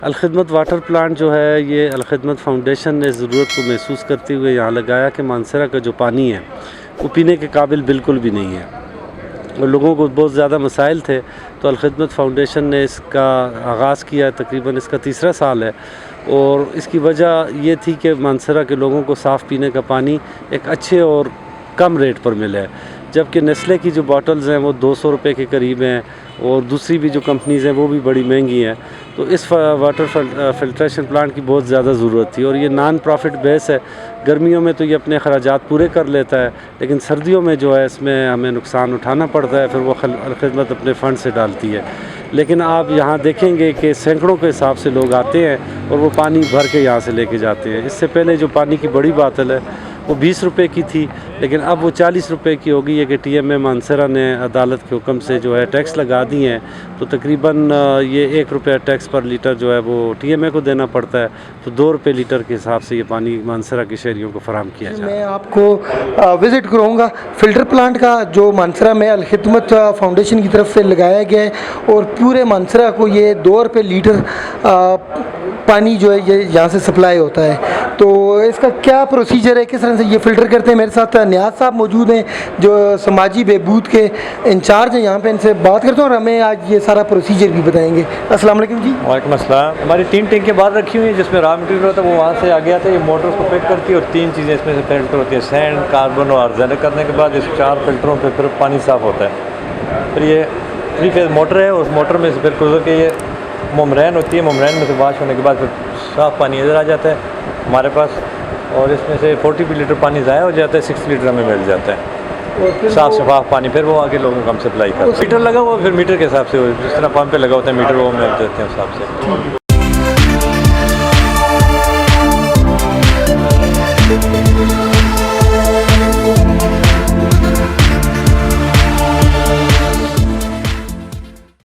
Al-Khidmat water plant جو ہے یہ الخدمت فاؤنڈیشن نے ضرورت کو محسوس کرتے ہوئے یہاں لگایا کہ مانسہرہ کا جو پانی ہے وہ پینے کے قابل بالکل بھی نہیں ہے اور لوگوں کو بہت زیادہ مسائل تھے، تو الخدمت فاؤنڈیشن نے اس کا آغاز کیا ہے۔ تقریباً اس کا تیسرا سال ہے اور اس کی وجہ یہ تھی کہ مانسہرہ کے لوگوں کو صاف پینے کا پانی ایک اچھے اور کم ریٹ پر ملے، جبکہ نیسلے کی جو باٹلز ہیں وہ 200 روپے کے قریب ہیں اور دوسری بھی جو کمپنیز ہیں وہ بھی بڑی مہنگی ہیں۔ تو اس واٹر فلٹریشن پلانٹ کی بہت زیادہ ضرورت تھی اور یہ نان پروفٹ بیس ہے۔ گرمیوں میں تو یہ اپنے اخراجات پورے کر لیتا ہے، لیکن سردیوں میں جو ہے اس میں ہمیں نقصان اٹھانا پڑتا ہے، پھر وہ الخدمت اپنے فنڈ سے ڈالتی ہے۔ لیکن آپ یہاں دیکھیں گے کہ سینکڑوں کے حساب سے لوگ آتے ہیں اور وہ پانی بھر کے یہاں سے لے کے جاتے ہیں۔ اس سے پہلے جو پانی کی بڑی باتل ہے وہ 20 روپے کی تھی، لیکن اب وہ 40 روپے کی ہوگی ہے کہ ٹی ایم اے مانسہرہ نے عدالت کے حکم سے جو ہے ٹیکس لگا دی ہیں، تو تقریباً یہ 1 روپے ٹیکس پر لیٹر جو ہے وہ ٹی ایم اے کو دینا پڑتا ہے، تو 2 روپے لیٹر کے حساب سے یہ پانی مانسہرہ کے شہریوں کو فراہم کیا جائے۔ میں آپ کو وزٹ کروں گا فلٹر پلانٹ کا جو مانسہرہ میں الخدمت فاؤنڈیشن کی طرف سے لگایا گیا ہے، اور پورے مانسہرہ کو یہ 2 روپے لیٹر پانی جو ہے یہ یہاں سے سپلائی ہوتا ہے۔ تو اس کا کیا پروسیجر ہے، کس طرح سے یہ فلٹر کرتے ہیں؟ میرے ساتھ نیاز صاحب موجود ہیں جو سماجی بہبود کے انچارج ہیں یہاں پہ، ان سے بات کرتا ہوں اور ہمیں آج یہ سارا پروسیجر بھی بتائیں گے۔ السلام علیکم جی۔ وعلیکم السلام۔ ہماری 3 ٹینکیں باہر رکھی ہوئی ہیں جس میں را مٹیریل ہوتا ہے، وہ وہاں سے آگے آتا ہے، یہ موٹرز کو فٹ کرتی ہے اور 3 چیزیں اس میں سے فلٹر ہوتی ہیں، سینڈ، کاربن اور آرزینک۔ کرنے کے بعد اس 4 فلٹروں پہ پھر پانی صاف ہوتا ہے۔ پھر یہ 3 فیز موٹر ہے، اس موٹر میں سے پھر گزر کے یہ ممرین ہوتی ہے، ممرین میں سے واش ہونے کے بعد پھر صاف پانی ادھر آ جاتا ہے ہمارے پاس، اور اس میں سے 40 لیٹر پانی ضائع ہو جاتا ہے، 60 لیٹر ہمیں مل جاتا ہے صاف شفاف پانی، پھر وہ آگے لوگوں کو ہم سپلائی کرتے ہیں۔ میٹر لگا ہوا، پھر میٹر کے حساب سے جس طرح پمپ پہ لگا ہوتا ہے میٹر، وہ ہم دیتے ہیں اس حساب سے۔